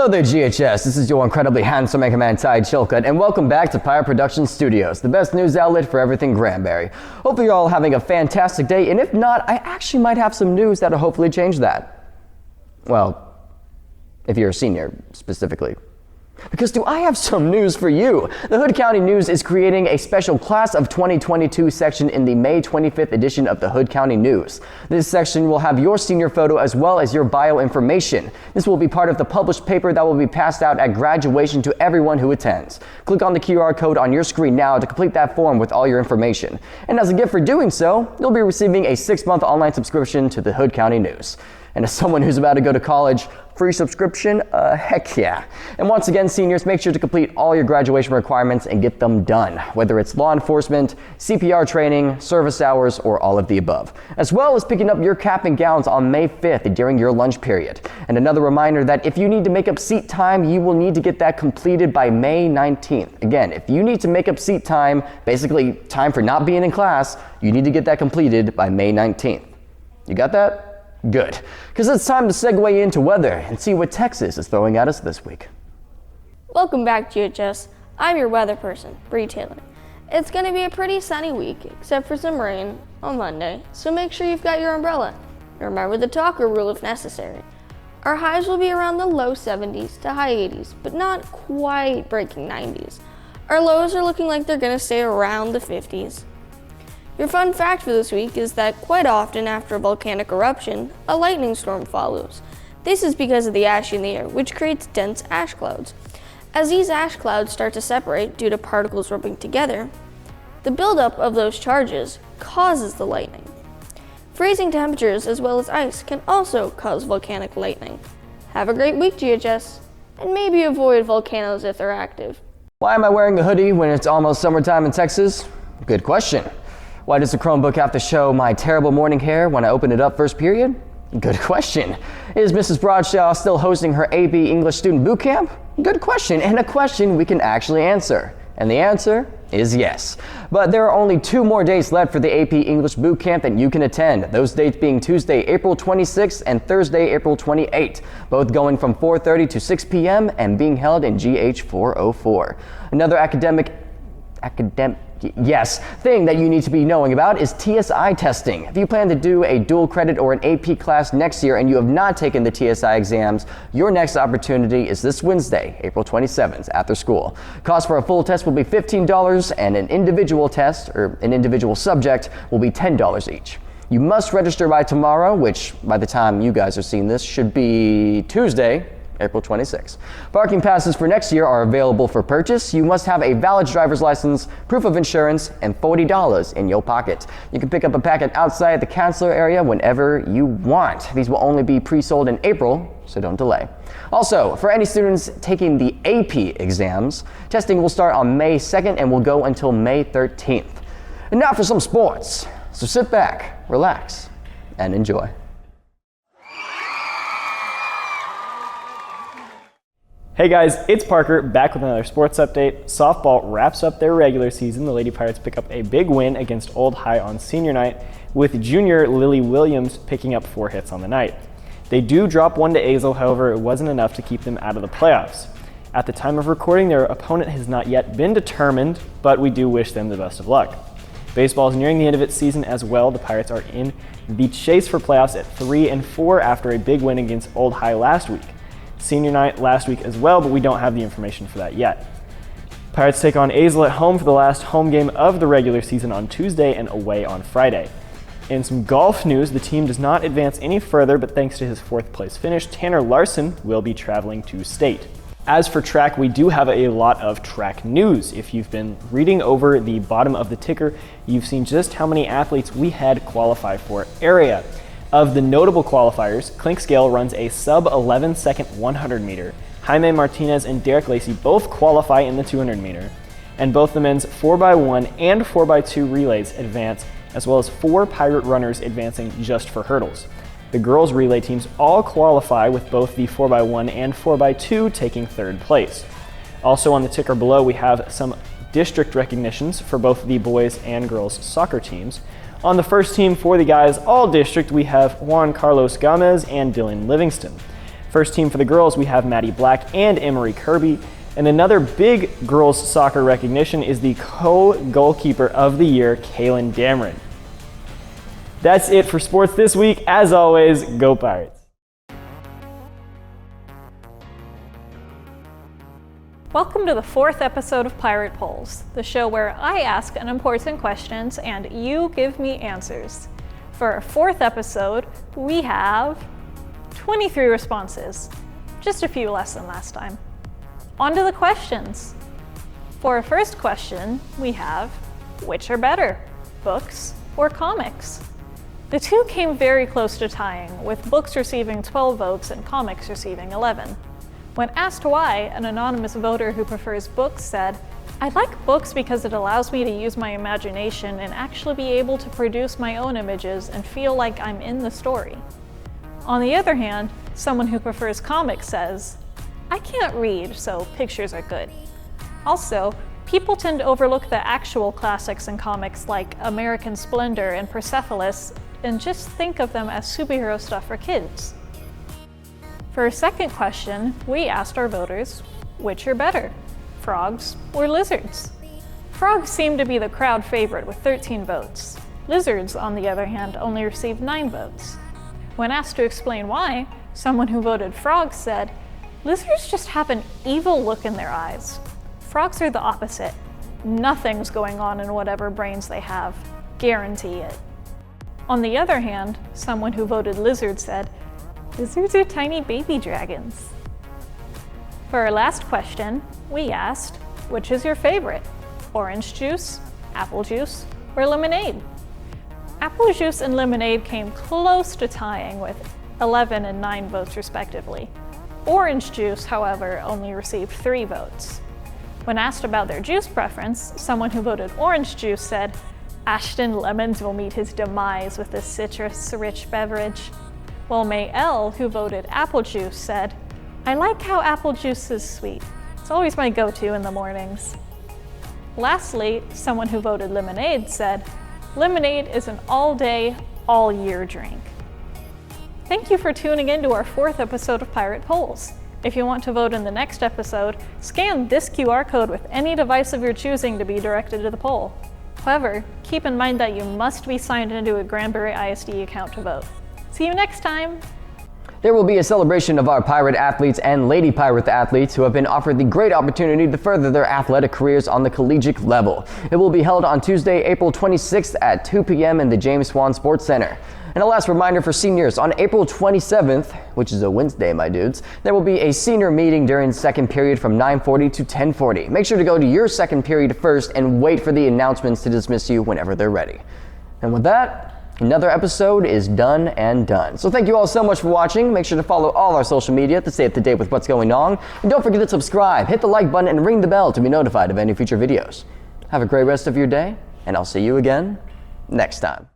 Hello there, GHS. This is your incredibly handsome Anchorman Ty Chilcutt, and welcome back to Pirate Productions Studios, the best news outlet for everything Granbury. Hopefully you're all having a fantastic day, and if not, I actually might have some news that'll hopefully change that. Well, if you're a senior, specifically. Because do I have some news for you? The Hood County News is creating a special Class of 2022 section in the May 25th edition of the Hood County News. This section will have your senior photo as well as your bio information. This will be part of the published paper that will be passed out at graduation to everyone who attends. Click on the QR code on your screen now to complete that form with all your information. And as a gift for doing so, you'll be receiving a 6-month online subscription to the Hood County News. And as someone who's about to go to college, free subscription? Heck yeah. And once again, seniors, make sure to complete all your graduation requirements and get them done, whether it's law enforcement, CPR training, service hours, or all of the above, as well as picking up your cap and gowns on May 5th during your lunch period. And another reminder that if you need to make up seat time, you will need to get that completed by May 19th. Again, if you need to make up seat time, basically time for not being in class, you need to get that completed by May 19th. You got that? Good, because it's time to segue into weather and see what Texas is throwing at us this week. Welcome back, GHS. I'm your weather person, Bree Taylor. It's going to be a pretty sunny week, except for some rain on Monday, so make sure you've got your umbrella. And remember the talker rule if necessary. Our highs will be around the low 70s to high 80s, but not quite breaking 90s. Our lows are looking like they're going to stay around the 50s. Your fun fact for this week is that quite often after a volcanic eruption, a lightning storm follows. This is because of the ash in the air, which creates dense ash clouds. As these ash clouds start to separate due to particles rubbing together, the buildup of those charges causes the lightning. Freezing temperatures as well as ice can also cause volcanic lightning. Have a great week, GHS, and maybe avoid volcanoes if they're active. Why am I wearing a hoodie when it's almost summertime in Texas? Good question. Why does the Chromebook have to show my terrible morning hair when I open it up first period? Good question. Is Mrs. Broadshaw still hosting her AP English Student Boot Camp? Good question, and a question we can actually answer. And the answer is yes. But there are only 2 more days left for the AP English Boot Camp that you can attend. Those dates being Tuesday, April 26th and Thursday, April 28th. Both going from 4:30 to 6 p.m. and being held in GH 404. Another thing that you need to be knowing about is TSI testing. If you plan to do a dual credit or an AP class next year and you have not taken the TSI exams, your next opportunity is this Wednesday, April 27th, after school. Cost for a full test will be $15 and an individual test or an individual subject will be $10 each. You must register by tomorrow, which by the time you guys are seeing this should be Tuesday, April 26th. Parking passes for next year are available for purchase. You must have a valid driver's license, proof of insurance, and $40 in your pocket. You can pick up a packet outside the counselor area whenever you want. These will only be pre-sold in April, so don't delay. Also, for any students taking the AP exams, testing will start on May 2nd and will go until May 13th. And now for some sports. So sit back, relax, and enjoy. Hey guys, it's Parker, back with another sports update. Softball wraps up their regular season. The Lady Pirates pick up a big win against Old High on senior night, with junior Lily Williams picking up 4 hits on the night. They do drop 1 to Azle, however, it wasn't enough to keep them out of the playoffs. At the time of recording, their opponent has not yet been determined, but we do wish them the best of luck. Baseball is nearing the end of its season as well. The Pirates are in the chase for playoffs at 3-4 after a big win against Old High last week. Senior night last week as well, but we don't have the information for that yet. Pirates take on Azle at home for the last home game of the regular season on Tuesday and away on Friday. In some golf news, the team does not advance any further, but thanks to his 4th place finish, Tanner Larson will be traveling to state. As for track, we do have a lot of track news. If you've been reading over the bottom of the ticker, you've seen just how many athletes we had qualify for area. Of the notable qualifiers, Clinkscale runs a sub-11 second 100 meter. Jaime Martinez and Derek Lacey both qualify in the 200 meter. And both the men's 4x1 and 4x2 relays advance, as well as 4 Pirate runners advancing just for hurdles. The girls' relay teams all qualify, with both the 4x1 and 4x2 taking 3rd place. Also on the ticker below, we have some district recognitions for both the boys and girls soccer teams. On the first team for the guys all district, we have Juan Carlos Gomez and Dylan Livingston. For First team for the girls, we have Maddie Black and Emery Kirby. And another big girls soccer recognition is the co-goalkeeper of the year, Kaylin Dameron. That's it for sports this week. As always, go Pirates. Welcome to the 4th episode of Pirate Polls, the show where I ask unimportant questions and you give me answers. For our 4th episode, we have 23 responses, just a few less than last time. On to the questions. For our first question, we have, which are better, books or comics? The two came very close to tying, with books receiving 12 votes and comics receiving 11. When asked why, an anonymous voter who prefers books said, "I like books because it allows me to use my imagination and actually be able to produce my own images and feel like I'm in the story." On the other hand, someone who prefers comics says, "I can't read, so pictures are good." Also, people tend to overlook the actual classics in comics like American Splendor and Persepolis and just think of them as superhero stuff for kids. For our second question, we asked our voters, which are better, frogs or lizards? Frogs seem to be the crowd favorite with 13 votes. Lizards, on the other hand, only received 9 votes. When asked to explain why, someone who voted frogs said, "Lizards just have an evil look in their eyes. Frogs are the opposite. Nothing's going on in whatever brains they have. Guarantee it." On the other hand, someone who voted lizard said, "Lizards are tiny baby dragons." For our last question, we asked, which is your favorite? Orange juice, apple juice, or lemonade? Apple juice and lemonade came close to tying with 11 and 9 votes respectively. Orange juice, however, only received 3 votes. When asked about their juice preference, someone who voted orange juice said, "Ashton Lemons will meet his demise with this citrus-rich beverage." While May L., who voted apple juice, said, "I like how apple juice is sweet. It's always my go-to in the mornings." Lastly, someone who voted lemonade said, "Lemonade is an all-day, all-year drink." Thank you for tuning in to our 4th episode of Pirate Polls. If you want to vote in the next episode, scan this QR code with any device of your choosing to be directed to the poll. However, keep in mind that you must be signed into a Granbury ISD account to vote. See you next time! There will be a celebration of our Pirate athletes and Lady Pirate athletes who have been offered the great opportunity to further their athletic careers on the collegiate level. It will be held on Tuesday, April 26th at 2 p.m. in the James Swan Sports Center. And a last reminder for seniors, on April 27th, which is a Wednesday, my dudes, there will be a senior meeting during second period from 9:40 to 10:40. Make sure to go to your second period first and wait for the announcements to dismiss you whenever they're ready. And with that, another episode is done and done. So thank you all so much for watching. Make sure to follow all our social media to stay up to date with what's going on. And don't forget to subscribe, hit the like button, and ring the bell to be notified of any future videos. Have a great rest of your day, and I'll see you again next time.